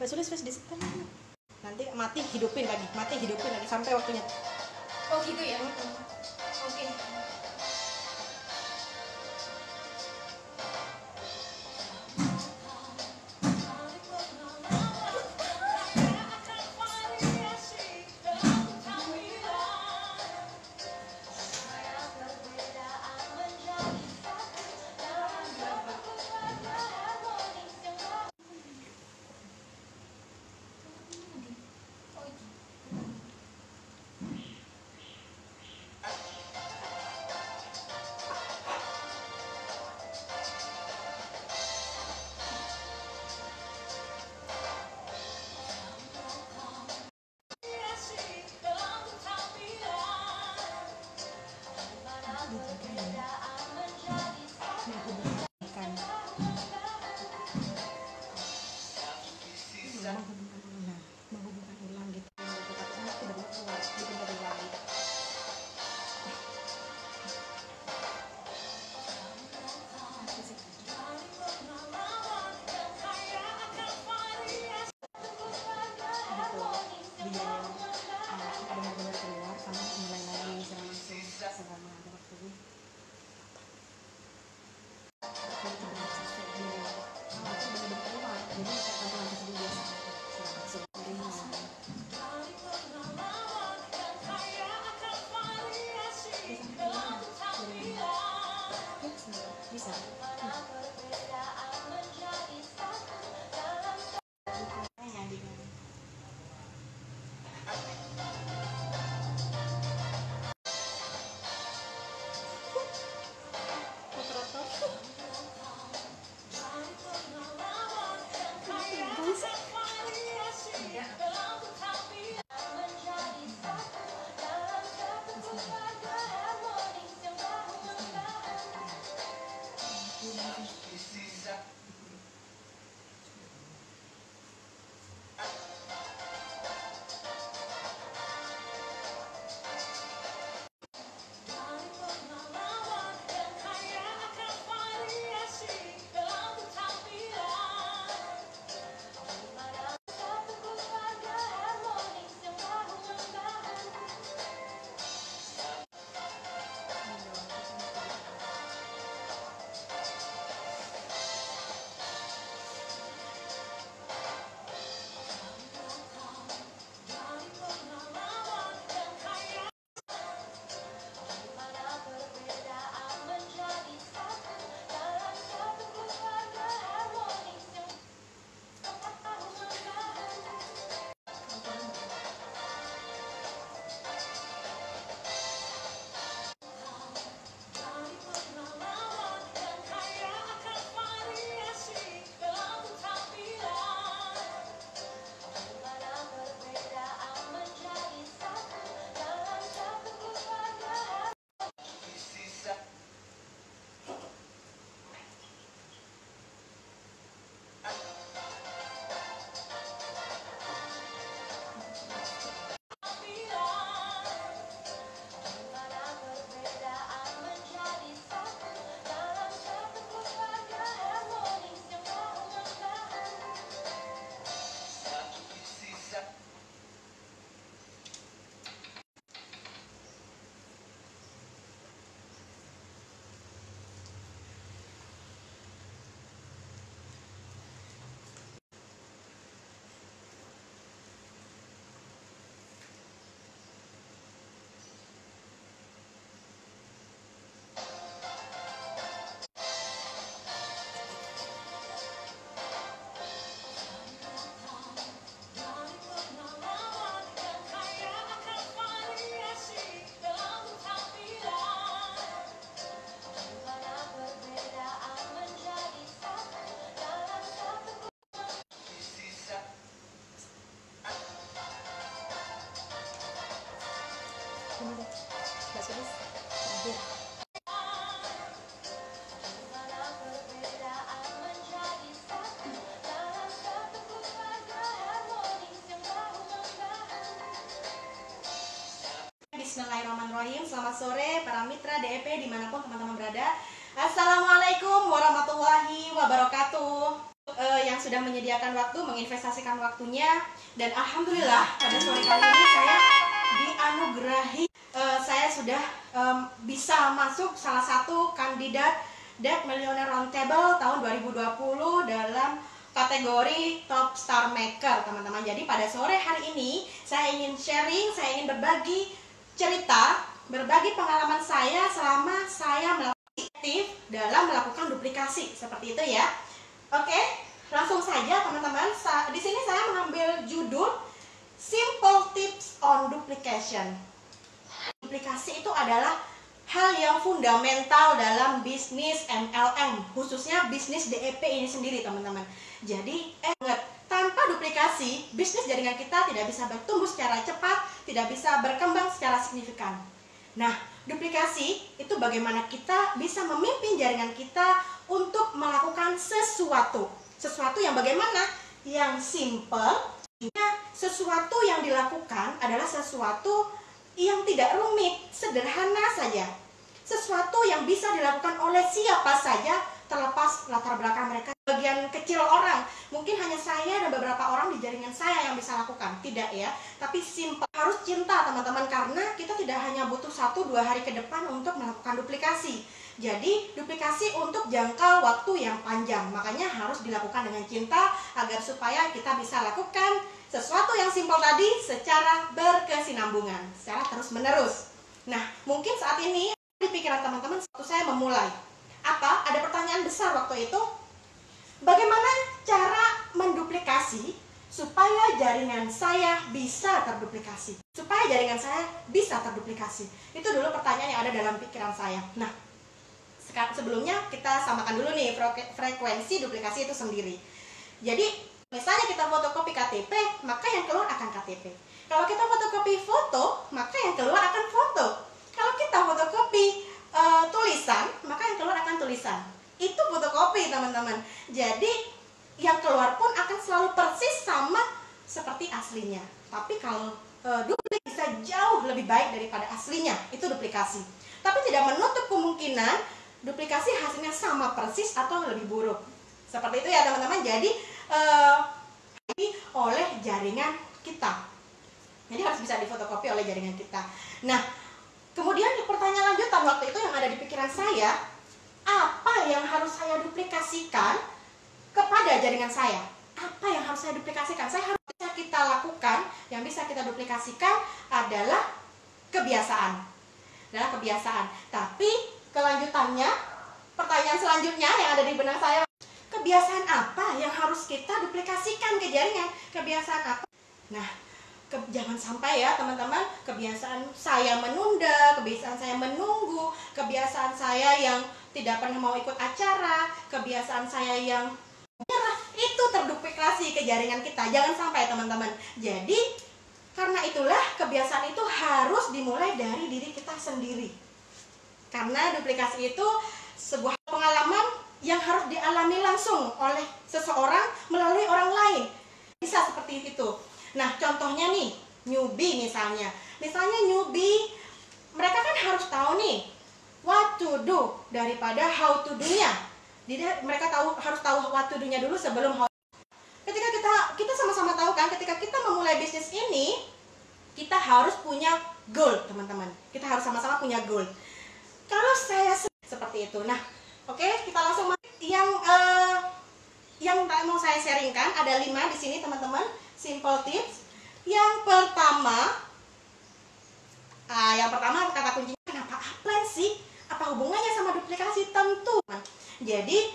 Mbak Sulis wes disetel. Nanti mati hidupin lagi sampai waktunya. Oh gitu ya. Oke. Menghubungkan ulang gitu. Tapi aku udah keluar, bikin dari lagi. Benar-benar keluar sama mulai lagi selama ada waktunya. Jadi kita langsung biasa langsung bisa. Mbak Sulis, terakhir. Bismillahirrahmanirrahim. Selamat sore para mitra DEP dimanapun teman-teman berada. Assalamualaikum warahmatullahi wabarakatuh. Yang sudah sudah menyediakan waktu, menginvestasikan waktunya. Dan alhamdulillah pada sore kali ini saya dianugerahi, saya sudah bisa masuk salah satu kandidat Debt Millionaire Roundtable tahun 2020 dalam kategori Top Star Maker, teman-teman. Jadi pada sore hari ini saya ingin sharing, saya ingin berbagi cerita, berbagi pengalaman saya selama saya melakukan aktif dalam melakukan duplikasi seperti itu ya. Oke, langsung saja teman-teman. Di sini saya mengambil judul Simple Tips on Duplication. Duplikasi itu adalah hal yang fundamental dalam bisnis MLM, khususnya bisnis DEP ini sendiri, teman-teman. Jadi, ingat, tanpa duplikasi, bisnis jaringan kita tidak bisa bertumbuh secara cepat, tidak bisa berkembang secara signifikan. Nah, duplikasi itu bagaimana kita bisa memimpin jaringan kita untuk melakukan sesuatu. Sesuatu yang bagaimana? Yang simple. Sesuatu yang dilakukan adalah sesuatu yang tidak rumit, sederhana saja. Sesuatu yang bisa dilakukan oleh siapa saja, terlepas latar belakang mereka. Bagian kecil orang, mungkin hanya saya dan beberapa orang di jaringan saya yang bisa lakukan. Tidak ya, tapi simple. Harus cinta teman-teman, karena kita tidak hanya butuh 1-2 hari ke depan untuk melakukan duplikasi. Jadi duplikasi untuk jangka waktu yang panjang, makanya harus dilakukan dengan cinta agar supaya kita bisa lakukan sesuatu yang simpel tadi secara berkesinambungan, secara terus menerus. Nah, mungkin saat ini di pikiran teman-teman waktu saya memulai, ada pertanyaan besar waktu itu, bagaimana cara menduplikasi supaya jaringan saya bisa terduplikasi? Supaya jaringan saya bisa terduplikasi. Itu dulu pertanyaan yang ada dalam pikiran saya. Nah, sebelumnya kita samakan dulu nih frekuensi duplikasi itu sendiri. Jadi, misalnya kita fotokopi KTP, maka yang keluar akan KTP. Kalau kita fotokopi foto, maka yang keluar akan foto. Kalau kita fotokopi tulisan, maka yang keluar akan tulisan. Itu fotokopi, teman-teman. Jadi yang keluar pun akan selalu persis sama seperti aslinya. Tapi kalau duplikasi bisa jauh lebih baik daripada aslinya, itu duplikasi. Tapi tidak menutup kemungkinan duplikasi hasilnya sama persis atau lebih buruk. Seperti itu ya teman-teman. Jadi oleh jaringan kita. Jadi harus bisa difotokopi oleh jaringan kita. Nah, kemudian pertanyaan lanjutan waktu itu yang ada di pikiran saya, apa yang harus saya duplikasikan kepada jaringan saya? Apa yang harus saya duplikasikan? Saya harus bisa kita lakukan, yang bisa kita duplikasikan adalah kebiasaan. Adalah kebiasaan. Tapi kelanjutannya, pertanyaan selanjutnya yang ada di benak saya, kebiasaan apa yang harus kita duplikasikan ke jaringan? Kebiasaan apa? Nah, jangan sampai ya teman-teman, kebiasaan saya menunda, kebiasaan saya menunggu, kebiasaan saya yang tidak pernah mau ikut acara, kebiasaan saya yang menyerah, itu terduplikasi ke jaringan kita. Jangan sampai teman-teman. Jadi, karena itulah kebiasaan itu harus dimulai dari diri kita sendiri. Karena duplikasi itu sebuah pengalaman yang harus dialami langsung oleh seseorang melalui orang lain. Bisa seperti itu. Nah, contohnya nih, newbie misalnya. Misalnya newbie, mereka kan harus tahu nih what to do daripada how to do-nya. Jadi mereka harus tahu what to do-nya dulu sebelum how. Ketika kita sama-sama tahu kan, ketika kita memulai bisnis ini, kita harus punya goal, teman-teman. Kita harus sama-sama punya goal. Kalau saya seperti itu. Nah, oke, kita langsung yang mau saya sharingkan ada 5 di sini, teman-teman. Simple tips. Yang pertama kata kuncinya, kenapa upline sih? Apa hubungannya sama duplikasi? Tentu. Jadi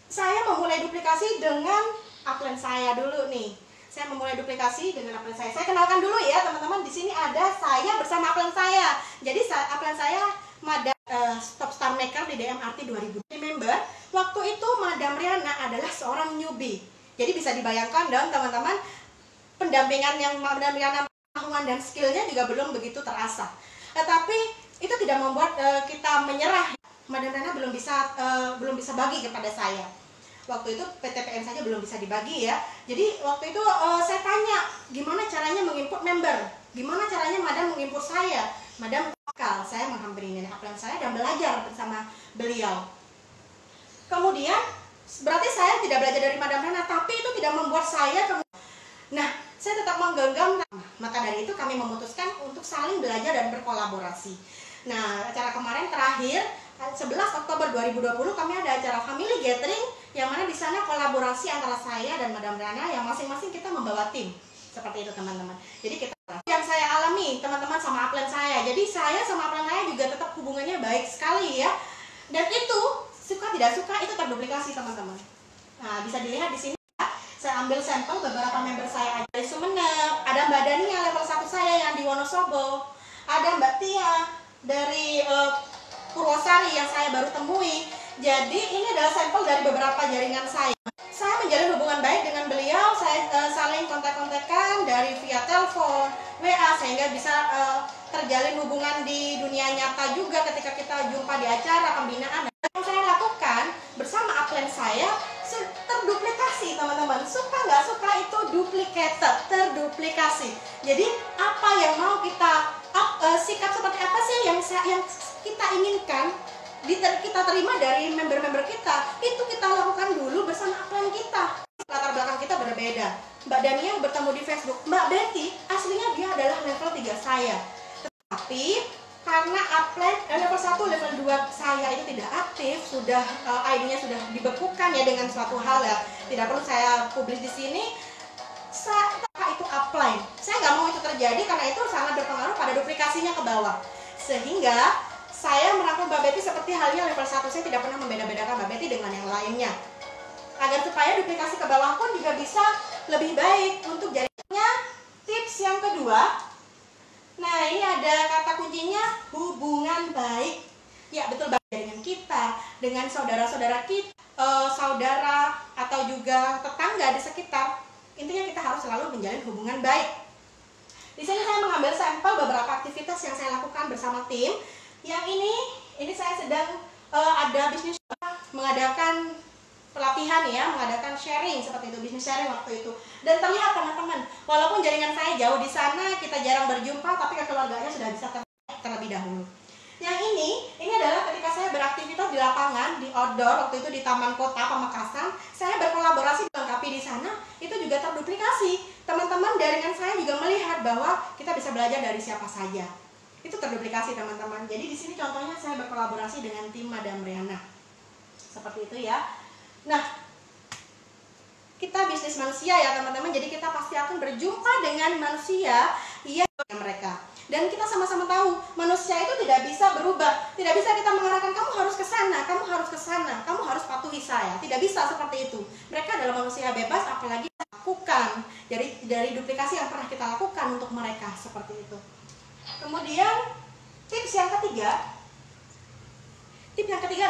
saya memulai duplikasi dengan upline saya dulu nih. Saya memulai duplikasi dengan upline saya. Saya kenalkan dulu ya teman-teman. Di sini ada saya bersama upline saya. Jadi upline saya Madam Top Star Maker di DMRT 2000 member. Waktu itu Madam Riana adalah seorang newbie. Jadi bisa dibayangkan dong teman-teman, pendampingan yang Madam Riana pengetahuan dan skillnya juga belum begitu terasa. Tetapi itu tidak membuat kita menyerah. Madam Riana belum bisa bagi kepada saya. Waktu itu PTPM saja belum bisa dibagi ya. Jadi waktu itu saya tanya, gimana caranya menginput member? Gimana caranya Madam menginput saya? Madam lokal, saya menghampiri nenek upline saya dan belajar bersama beliau. Kemudian Berarti saya tidak belajar dari Madam Riana, tapi itu tidak membuat saya saya tetap menggenggam. Maka dari itu kami memutuskan untuk saling belajar dan berkolaborasi. Nah, acara kemarin terakhir 11 Oktober 2020 kami ada acara family gathering yang mana di sana kolaborasi antara saya dan Madam Riana yang masing-masing kita membawa tim. Seperti itu teman-teman. Jadi kita yang saya alami teman-teman sama upline saya. Jadi saya sama upline saya juga tetap hubungannya baik sekali ya. Dan itu suka tidak suka itu terduplikasi teman-teman. Nah, bisa dilihat di sini. Saya ambil sampel beberapa member saya dari Sumeneb, ada Mbak Dania level 1 saya yang di Wonosobo, ada Mbak Tia dari Purwosari yang saya baru temui. Jadi ini adalah sampel dari beberapa jaringan saya. Saya menjalin hubungan baik dengan beliau, saya saling kontak-kontakan dari via telepon, WA, sehingga bisa terjalin hubungan di dunia nyata juga ketika kita jumpa di acara pembinaan. Yang saya lakukan bersama upline saya terduplikasi teman-teman. Suka nggak suka itu duplicated, terduplikasi. Jadi apa yang mau kita sikap seperti apa sih yang kita inginkan kita terima dari member-member kita, itu kita lakukan dulu bersama upline kita. Latar belakang kita berbeda. Mbak Dania bertemu di Facebook, Mbak Betty aslinya dia adalah level 3 saya, tetapi karena upline level 1, level 2 saya itu tidak aktif, sudah ID-nya sudah dibekukan ya dengan suatu hal ya, tidak perlu saya publis di sini. Itu upline, saya nggak mau itu terjadi karena itu sangat berpengaruh pada duplikasinya ke bawah. Sehingga saya merangkul Mbak Betty seperti halnya level 1, saya tidak pernah membeda-bedakan Mbak Betty dengan yang lainnya, agar supaya duplikasi ke bawah pun juga bisa lebih baik untuk jaringannya. Tips yang kedua, nah ini ada kata kuncinya, hubungan baik. Ya betul banget, jaringan kita dengan saudara-saudara kita, saudara atau juga tetangga di sekitar. Intinya kita harus selalu menjalin hubungan baik. Di sini saya mengambil sampel beberapa aktivitas yang saya lakukan bersama tim. Yang ini saya sedang ada bisnis mengadakan pelatihan ya, mengadakan sharing seperti itu, bisnis sharing waktu itu. Dan terlihat teman-teman, walaupun jaringan saya jauh di sana, kita jarang berjumpa, tapi keluarganya sudah bisa terlebih dahulu. Yang ini adalah ketika saya beraktivitas di lapangan, di outdoor, waktu itu di Taman Kota Pamekasan, saya berkolaborasi dilengkapi di sana, itu juga terduplikasi. Teman-teman jaringan saya juga melihat bahwa kita bisa belajar dari siapa saja. Itu terduplikasi teman-teman. Jadi di sini contohnya saya berkolaborasi dengan tim Madam Riana. Seperti itu ya. Nah, kita bisnis manusia ya teman-teman, jadi kita pasti akan berjumpa dengan manusia yang mereka. Dan kita sama-sama tahu, manusia itu tidak bisa berubah. Tidak bisa kita mengarahkan, kamu harus ke sana, kamu harus ke sana, kamu harus patuhi saya. Tidak bisa seperti itu. Mereka adalah manusia bebas, apalagi lakukan dari duplikasi yang pernah kita lakukan untuk mereka, seperti itu. Kemudian, tips yang ketiga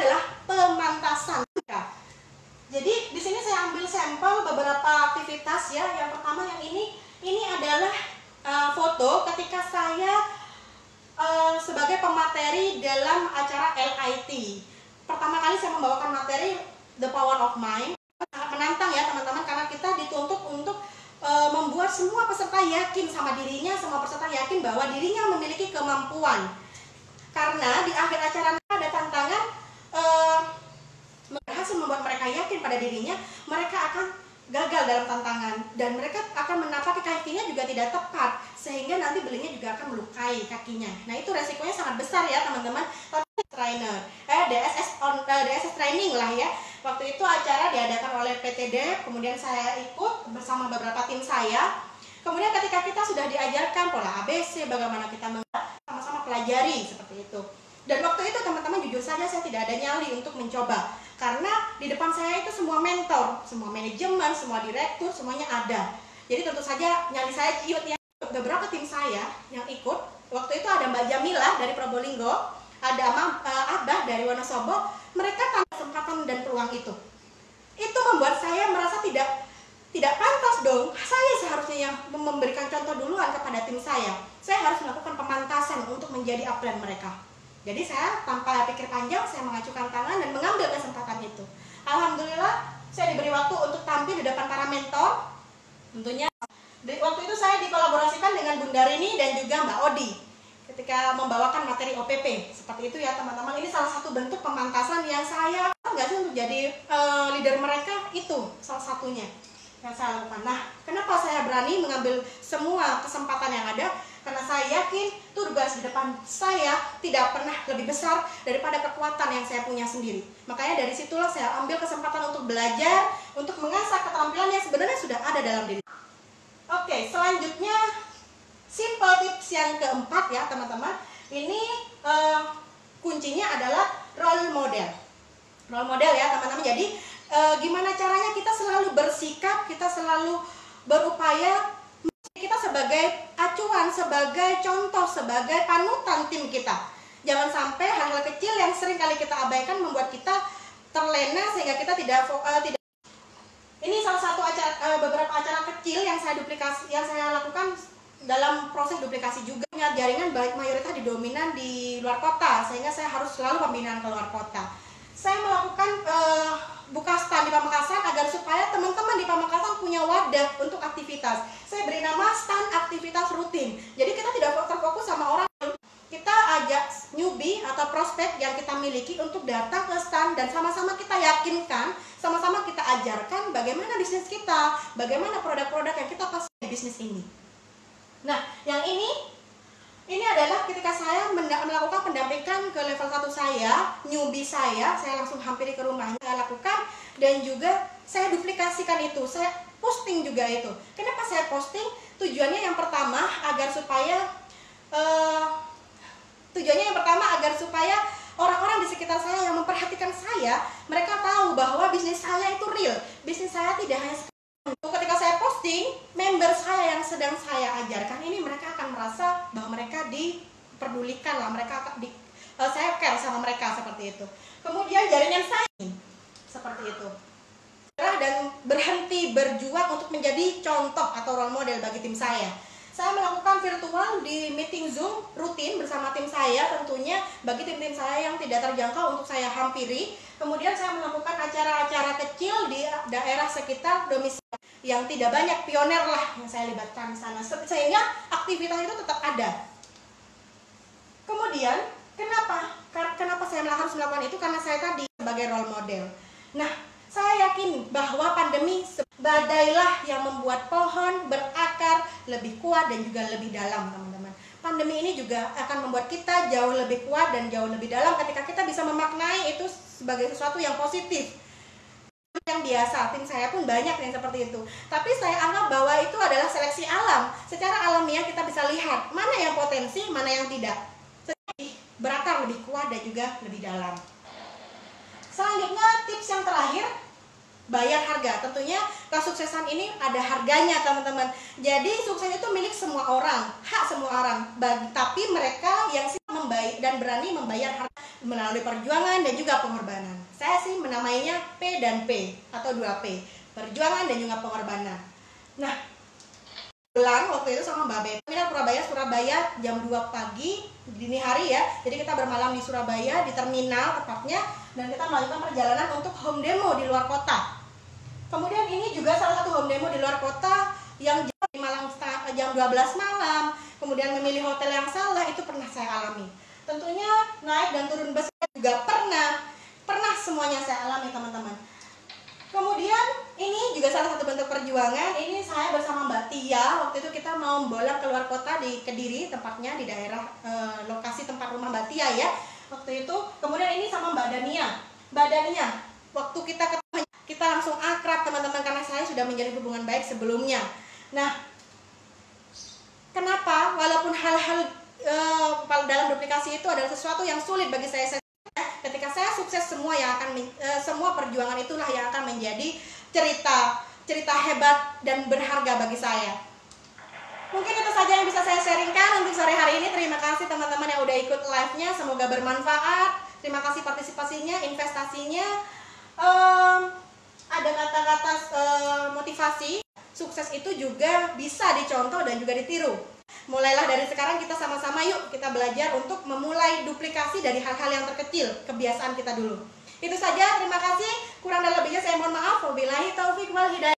adalah pemantasan. Jadi di sini saya ambil sampel beberapa aktivitas ya. Yang pertama yang ini adalah foto ketika saya sebagai pemateri dalam acara LIT. Pertama kali saya membawakan materi The Power of Mind. Sangat menantang ya teman-teman, karena kita dituntut untuk membuat semua peserta yakin sama dirinya, semua peserta yakin bahwa dirinya memiliki kemampuan. Karena di akhir acara ada tantangan berhasil membuat mereka yakin pada dirinya, mereka akan gagal dalam tantangan dan mereka akan menapaki kakinya juga tidak tepat, sehingga nanti belingnya juga akan melukai kakinya. Nah itu resikonya sangat besar ya teman-teman. Tapi trainer, DSS training lah ya. Waktu itu acara diadakan oleh PTD, kemudian saya ikut bersama beberapa tim saya. Kemudian ketika kita sudah diajarkan pola ABC, bagaimana kita sama-sama pelajari seperti itu. Dan waktu itu teman-teman jujur saja saya tidak ada nyali untuk mencoba. Karena di depan saya itu semua mentor, semua manajemen, semua direktur, semuanya ada. Jadi tentu saja nyali saya ciut ya. Beberapa tim saya yang ikut, waktu itu ada Mbak Jamila dari Probolinggo, ada Abah dari Wonosobo, mereka tanpa kesempatan dan peluang itu. Itu membuat saya merasa tidak pantas dong. Saya seharusnya yang memberikan contoh duluan kepada tim saya. Saya harus melakukan pemantasan untuk menjadi upline mereka. Jadi saya tanpa pikir panjang, saya mengacukan tangan dan mengambil kesempatan itu. Alhamdulillah, saya diberi waktu untuk tampil di depan para mentor. Tentunya, waktu itu saya dikolaborasikan dengan Bunda Rini dan juga Mbak Odi ketika membawakan materi OPP. Seperti itu ya teman-teman, ini salah satu bentuk pemantasan yang saya nggak sih untuk jadi leader mereka? Itu salah satunya yang saya lakukan. Nah, kenapa saya berani mengambil semua kesempatan yang ada? Karena saya yakin tugas di depan saya tidak pernah lebih besar daripada kekuatan yang saya punya sendiri. Makanya dari situlah saya ambil kesempatan untuk belajar, untuk mengasah keterampilan yang sebenarnya sudah ada dalam diri. Oke, selanjutnya simple tips yang keempat ya teman-teman. Ini kuncinya adalah role model. Role model ya teman-teman. Jadi gimana caranya kita selalu bersikap, kita selalu berupaya kita sebagai acuan, sebagai contoh, sebagai panutan tim kita. Jangan sampai hal-hal kecil yang sering kali kita abaikan membuat kita terlena sehingga kita tidak. Ini salah satu beberapa acara kecil yang saya lakukan dalam proses duplikasi juga. Jaringan baik mayoritas didominan di luar kota, sehingga saya harus selalu pembinaan ke luar kota. Saya melakukan buka stand di Pamekasan agar supaya teman-teman di Pamekasan punya wadah untuk aktivitas. Saya beri nama stand aktivitas rutin. Jadi kita tidak terfokus sama orang. Kita ajak newbie atau prospek yang kita miliki untuk datang ke stand dan sama-sama kita yakinkan, sama-sama kita ajarkan bagaimana bisnis kita, bagaimana produk-produk yang kita pasang di bisnis ini. Nah, yang ini adalah ketika saya melakukan pendampingan ke level 1 saya, newbie saya langsung hampiri ke rumahnya, saya lakukan dan juga saya duplikasikan itu, saya posting juga itu. Kenapa saya posting? Tujuannya yang pertama agar supaya orang-orang di sekitar saya yang memperhatikan saya, mereka tahu bahwa bisnis saya itu real, bisnis saya tidak hanya ketika saya posting, member saya yang sedang saya ajarkan ini mereka akan merasa bahwa mereka diperdulikan lah, mereka akan saya care sama mereka seperti itu. Kemudian jaringan saya seperti itu. Dan berhenti berjuang untuk menjadi contoh atau role model bagi tim saya. Saya melakukan virtual di meeting Zoom rutin bersama tim saya tentunya bagi tim-tim saya yang tidak terjangkau untuk saya hampiri. Kemudian saya melakukan acara-acara kecil di daerah sekitar domisili yang tidak banyak, pioner lah yang saya libatkan di sana, sehingga aktivitas itu tetap ada. Kemudian kenapa saya harus melakukan itu? Karena saya tadi sebagai role model. Nah, saya yakin bahwa pandemi badailah yang membuat pohon berakar lebih kuat dan juga lebih dalam, teman-teman. Pandemi ini juga akan membuat kita jauh lebih kuat dan jauh lebih dalam ketika kita bisa memaknai itu sebagai sesuatu yang positif. Yang biasa, tim saya pun banyak yang seperti itu. Tapi saya anggap bahwa itu adalah seleksi alam. Secara alamiah kita bisa lihat mana yang potensi, mana yang tidak. Berakar lebih kuat dan juga lebih dalam. Selanjutnya tips yang terakhir, bayar harga. Tentunya kesuksesan ini ada harganya, teman-teman. Jadi sukses itu milik semua orang, hak semua orang. Tapi mereka yang membayar dan berani membayar harga melalui perjuangan dan juga pengorbanan. Saya sih menamainya P dan P atau 2P, perjuangan dan juga pengorbanan. Nah, waktu itu sama Mbak Betty, Surabaya jam 2 pagi dini hari ya. Jadi kita bermalam di Surabaya di terminal tepatnya, dan kita melakukan perjalanan untuk home demo di luar kota. Kemudian ini juga salah satu home demo di luar kota yang di Malang jam 12 malam, kemudian memilih hotel yang salah, itu pernah saya alami. Tentunya naik dan turun bus juga pernah semuanya saya alami, teman-teman. Kemudian ini juga salah satu bentuk perjuangan. Ini saya bersama Mbak Tia, waktu itu kita mau bolak keluar kota di Kediri, tepatnya di daerah lokasi tempat rumah Mbak Tia ya waktu itu. Kemudian ini sama Mbak Dania, waktu kita ketemu, kita langsung akrab, teman-teman, karena saya sudah menjalin hubungan baik sebelumnya. Nah, kenapa? Walaupun hal-hal dalam duplikasi itu adalah sesuatu yang sulit bagi saya, ketika saya sukses, semua perjuangan itulah yang akan menjadi cerita hebat dan berharga bagi saya. Mungkin itu saja yang bisa saya sharingkan untuk sore hari ini. Terima kasih teman-teman yang udah ikut live-nya, semoga bermanfaat. Terima kasih partisipasinya, investasinya. Ada kata-kata motivasi. Sukses itu juga bisa dicontoh dan juga ditiru. Mulailah dari sekarang, kita sama-sama yuk kita belajar untuk memulai duplikasi dari hal-hal yang terkecil, kebiasaan kita dulu. Itu saja, terima kasih. Kurang dan lebihnya saya mohon maaf. Wabillahi taufiq wal hidayah.